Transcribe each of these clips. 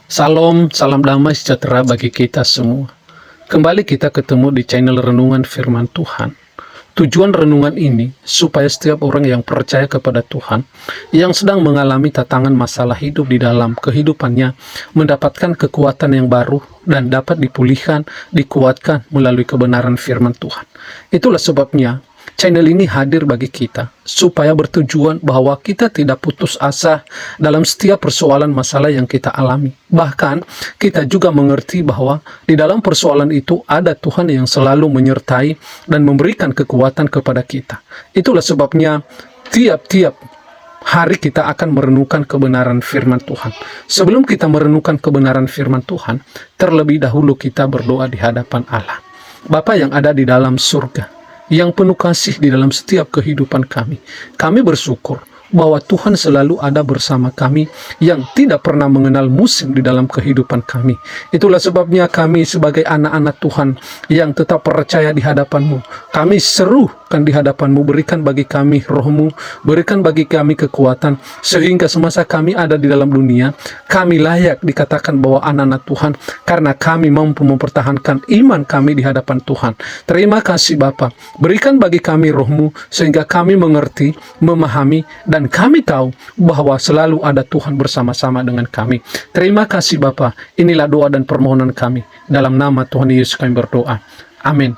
Salam, salam damai sejahtera bagi kita semua. Kembali kita ketemu di channel Renungan Firman Tuhan. Tujuan renungan ini supaya setiap orang yang percaya kepada Tuhan, yang sedang mengalami tantangan masalah hidup di dalam kehidupannya, mendapatkan kekuatan yang baru dan dapat dipulihkan, dikuatkan melalui kebenaran firman Tuhan. Itulah sebabnya channel ini hadir bagi kita, supaya bertujuan bahwa kita tidak putus asa dalam setiap persoalan masalah yang kita alami. Bahkan, kita juga mengerti bahwa di dalam persoalan itu ada Tuhan yang selalu menyertai dan memberikan kekuatan kepada kita. Itulah sebabnya tiap-tiap hari kita akan merenungkan kebenaran firman Tuhan. Sebelum kita merenungkan kebenaran firman Tuhan, terlebih dahulu kita berdoa di hadapan Allah. Bapa yang ada di dalam surga, yang penuh kasih di dalam setiap kehidupan kami. Kami bersyukur bahwa Tuhan selalu ada bersama kami, yang tidak pernah mengenal musim di dalam kehidupan kami. Itulah sebabnya kami sebagai anak-anak Tuhan yang tetap percaya di hadapan-Mu, kami serukan di hadapan-Mu, berikan bagi kami roh-Mu, berikan bagi kami kekuatan, sehingga semasa kami ada di dalam dunia, kami layak dikatakan bahwa anak-anak Tuhan, karena kami mampu mempertahankan iman kami di hadapan Tuhan. Terima kasih Bapa, berikan bagi kami roh-Mu, sehingga kami mengerti, memahami, dan kami tahu bahwa selalu ada Tuhan bersama-sama dengan kami. Terima kasih Bapa. Inilah doa dan permohonan kami. Dalam nama Tuhan Yesus kami berdoa. Amin.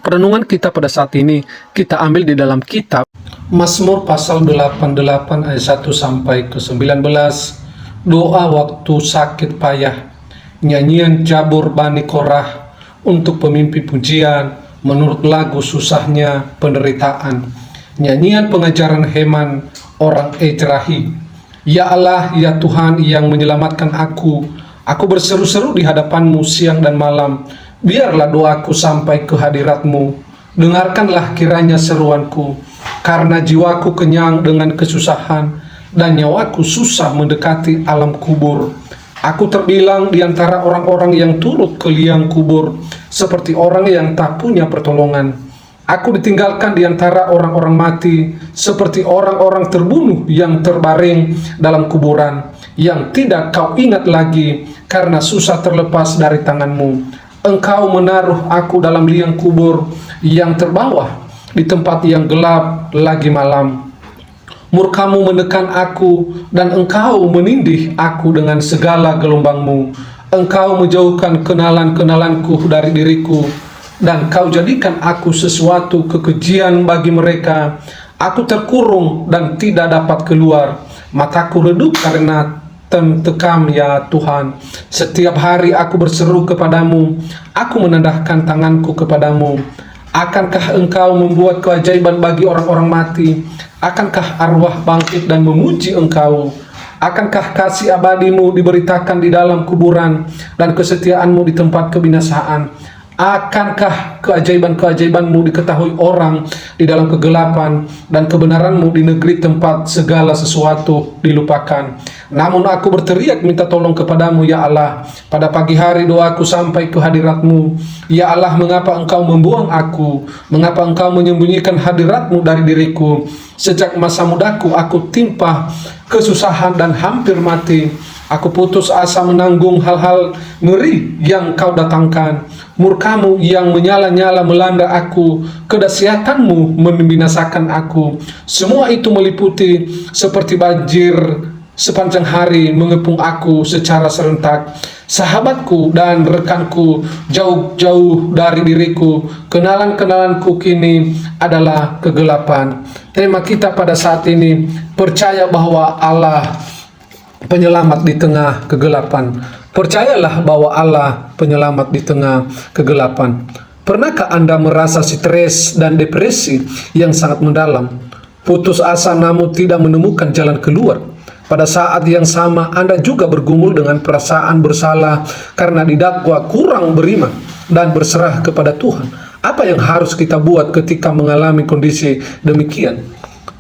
Renungan kita pada saat ini kita ambil di dalam kitab Mazmur pasal 88 ayat 1 sampai ke 19. Doa waktu sakit payah. Nyanyian Jabur Bani Korah untuk pemimpi pujian menurut lagu susahnya penderitaan. Nyanyian pengajaran Heman orang Ezrahi. Ya Allah, ya Tuhan yang menyelamatkan aku berseru-seru di hadapan-Mu siang dan malam. Biarlah doaku sampai ke hadirat-Mu. Dengarkanlah kiranya seruanku, karena jiwaku kenyang dengan kesusahan, dan nyawaku susah mendekati alam kubur. Aku terbilang di antara orang-orang yang turut ke liang kubur, seperti orang yang tak punya pertolongan. Aku ditinggalkan di antara orang-orang mati, seperti orang-orang terbunuh yang terbaring dalam kuburan, yang tidak Kau ingat lagi karena susah terlepas dari tangan-Mu. Engkau menaruh aku dalam liang kubur yang terbawah, di tempat yang gelap lagi malam. Murka-Mu menekan aku, dan Engkau menindih aku dengan segala gelombang-Mu. Engkau menjauhkan kenalan-kenalanku dari diriku, dan Kau jadikan aku sesuatu kekejian bagi mereka. Aku terkurung dan tidak dapat keluar. Mataku redup karena tertekam ya Tuhan. Setiap hari aku berseru kepadamu. Aku menendahkan tanganku kepadamu. Akankah Engkau membuat keajaiban bagi orang-orang mati? Akankah arwah bangkit dan memuji Engkau? Akankah kasih abadi-Mu diberitakan di dalam kuburan, dan kesetiaan-Mu di tempat kebinasaan? Akankah keajaiban-keajaiban-Mu diketahui orang di dalam kegelapan, dan kebenaran-Mu di negeri tempat segala sesuatu dilupakan? Namun aku berteriak minta tolong kepadamu ya Allah. Pada pagi hari doaku sampai ke hadirat-Mu. Ya Allah, mengapa Engkau membuang aku? Mengapa Engkau menyembunyikan hadirat-Mu dari diriku? Sejak masa mudaku aku timpa kesusahan dan hampir mati. Aku putus asa menanggung hal-hal ngeri yang Kau datangkan. Murka-Mu yang menyala-nyala melanda aku, kedahsyatanmu membinasakan aku. Semua itu meliputi seperti banjir sepanjang hari mengepung aku secara serentak. Sahabatku dan rekanku jauh-jauh dari diriku. Kenalan-kenalanku kini adalah kegelapan. Tema kita pada saat ini, percaya bahwa Allah penyelamat di tengah kegelapan. Percayalah bahwa Allah penyelamat di tengah kegelapan. Pernahkah Anda merasa stres dan depresi yang sangat mendalam? Putus asa namun tidak menemukan jalan keluar. Pada saat yang sama Anda juga bergumul dengan perasaan bersalah karena didakwa kurang beriman dan berserah kepada Tuhan. Apa yang harus kita buat ketika mengalami kondisi demikian?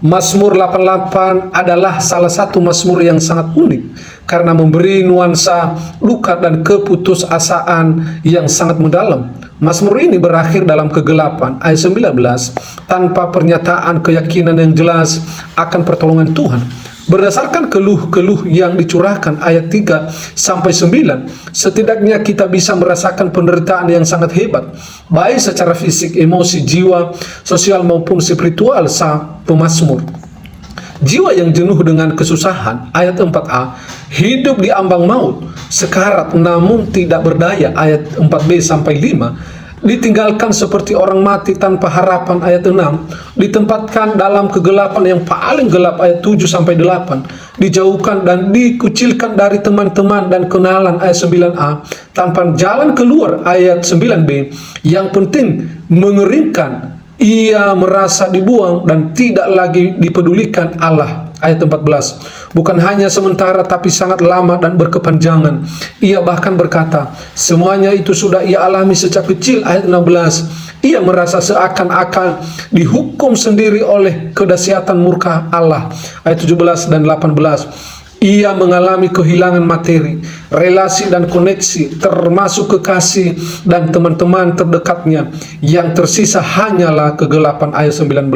Mazmur 88 adalah salah satu mazmur yang sangat unik karena memberi nuansa luka dan keputusasaan yang sangat mendalam. Mazmur ini berakhir dalam kegelapan, ayat 19, tanpa pernyataan keyakinan yang jelas akan pertolongan Tuhan. Berdasarkan keluh-keluh yang dicurahkan ayat 3 sampai 9, setidaknya kita bisa merasakan penderitaan yang sangat hebat, baik secara fisik, emosi, jiwa, sosial maupun spiritual sang pemazmur. Jiwa yang jenuh dengan kesusahan, ayat 4a, hidup di ambang maut, sekarat namun tidak berdaya, ayat 4b sampai 5, ditinggalkan seperti orang mati tanpa harapan, ayat 6, ditempatkan dalam kegelapan yang paling gelap, ayat 7 sampai 8, dijauhkan dan dikucilkan dari teman-teman dan kenalan, ayat 9a, tanpa jalan keluar, ayat 9b, yang penting mengeringkan, ia merasa dibuang dan tidak lagi dipedulikan Allah, ayat 14. Bukan hanya sementara tapi sangat lama dan berkepanjangan. Ia bahkan berkata, semuanya itu sudah ia alami sejak kecil, ayat 16. Ia merasa seakan-akan dihukum sendiri oleh kedahsyatan murka Allah, ayat 17 dan 18. Ia mengalami kehilangan materi, relasi dan koneksi, termasuk kekasih dan teman-teman terdekatnya. Yang tersisa hanyalah kegelapan, ayat 19.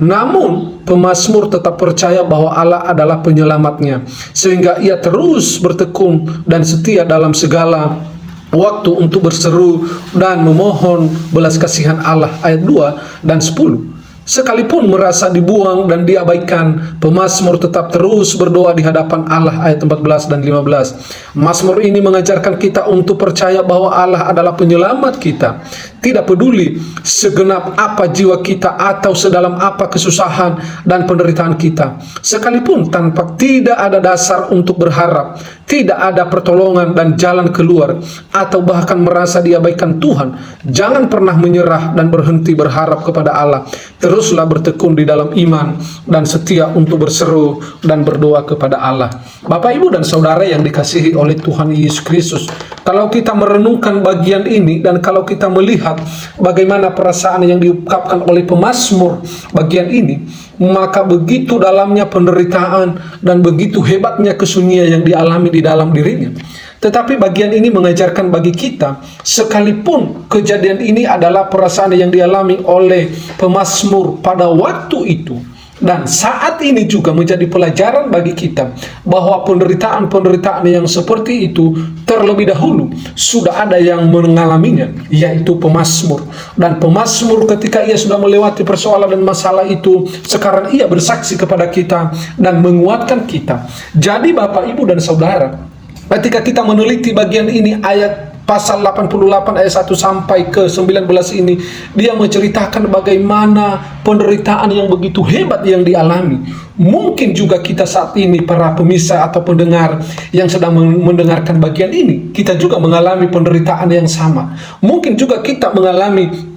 Namun pemazmur tetap percaya bahwa Allah adalah penyelamatnya, sehingga ia terus bertekun dan setia dalam segala waktu untuk berseru dan memohon belas kasihan Allah, ayat 2 dan 10. Sekalipun merasa dibuang dan diabaikan, pemazmur tetap terus berdoa di hadapan Allah, ayat 14 dan 15. Mazmur ini mengajarkan kita untuk percaya bahwa Allah adalah penyelamat kita. Tidak peduli segenap apa jiwa kita atau sedalam apa kesusahan dan penderitaan kita. Sekalipun tidak ada dasar untuk berharap, tidak ada pertolongan dan jalan keluar, atau bahkan merasa diabaikan Tuhan, jangan pernah menyerah dan berhenti berharap kepada Allah. Teruslah bertekun di dalam iman dan setia untuk berseru dan berdoa kepada Allah. Bapak, Ibu, dan Saudara yang dikasihi oleh Tuhan Yesus Kristus, kalau kita merenungkan bagian ini dan kalau kita melihat bagaimana perasaan yang diungkapkan oleh pemazmur bagian ini, maka begitu dalamnya penderitaan dan begitu hebatnya kesunyian yang dialami di dalam dirinya. Tetapi bagian ini mengajarkan bagi kita, sekalipun kejadian ini adalah perasaan yang dialami oleh pemazmur pada waktu itu, dan saat ini juga menjadi pelajaran bagi kita bahwa penderitaan-penderitaan yang seperti itu terlebih dahulu sudah ada yang mengalaminya, yaitu pemazmur. Dan pemazmur ketika ia sudah melewati persoalan dan masalah itu, sekarang ia bersaksi kepada kita dan menguatkan kita. Jadi Bapak, Ibu, dan Saudara, ketika kita meneliti bagian ini, ayat pasal 88 ayat 1 sampai ke 19 ini, dia menceritakan bagaimana penderitaan yang begitu hebat yang dialami. Mungkin juga kita saat ini, para pemirsa atau pendengar yang sedang mendengarkan bagian ini, kita juga mengalami penderitaan yang sama. Mungkin juga kita mengalami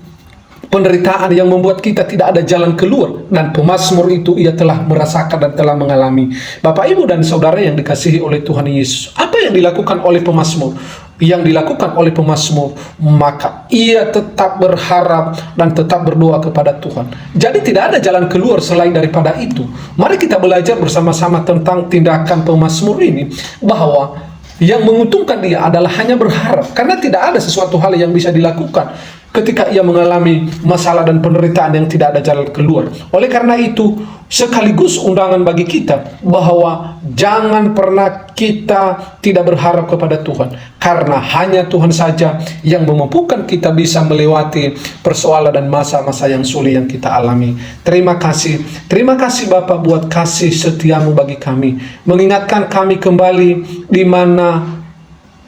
penderitaan yang membuat kita tidak ada jalan keluar, dan pemazmur itu ia telah merasakan dan telah mengalami. Bapak, Ibu, dan Saudara yang dikasihi oleh Tuhan Yesus, apa yang dilakukan oleh pemazmur? Yang dilakukan oleh pemazmur, maka ia tetap berharap dan tetap berdoa kepada Tuhan. Jadi tidak ada jalan keluar selain daripada itu. Mari kita belajar bersama-sama tentang tindakan pemazmur ini, bahwa yang menguntungkan dia adalah hanya berharap, karena tidak ada sesuatu hal yang bisa dilakukan ketika ia mengalami masalah dan penderitaan yang tidak ada jalan keluar. Oleh karena itu, sekaligus undangan bagi kita bahwa jangan pernah kita tidak berharap kepada Tuhan, karena hanya Tuhan saja yang memampukan kita bisa melewati persoalan dan masa-masa yang sulit yang kita alami. Terima kasih Bapak buat kasih setiamu bagi kami, mengingatkan kami kembali di mana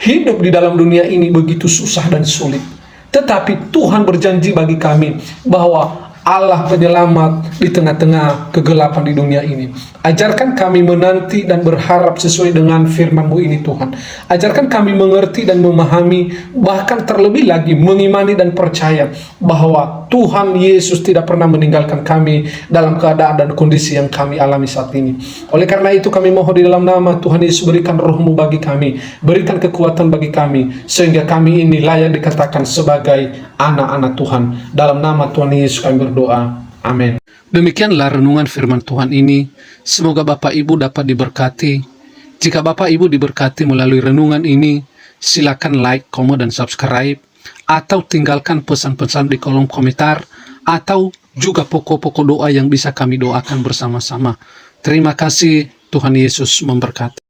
hidup di dalam dunia ini begitu susah dan sulit. Tetapi Tuhan berjanji bagi kami bahwa Allah penyelamat di tengah-tengah kegelapan di dunia ini. Ajarkan kami menanti dan berharap sesuai dengan firman-Mu ini, Tuhan. Ajarkan kami mengerti dan memahami, bahkan terlebih lagi mengimani dan percaya bahwa Tuhan Yesus tidak pernah meninggalkan kami dalam keadaan dan kondisi yang kami alami saat ini. Oleh karena itu kami mohon di dalam nama Tuhan Yesus, berikan roh-Mu bagi kami, berikan kekuatan bagi kami, sehingga kami ini layak dikatakan sebagai anak-anak Tuhan. Dalam nama Tuhan Yesus kami berdoa. Amin. Demikianlah renungan firman Tuhan ini. Semoga Bapak Ibu dapat diberkati. Jika Bapak Ibu diberkati melalui renungan ini, silakan like, komen, dan subscribe, atau tinggalkan pesan-pesan di kolom komentar, atau juga pokok-pokok doa yang bisa kami doakan bersama-sama. Terima kasih. Tuhan Yesus memberkati.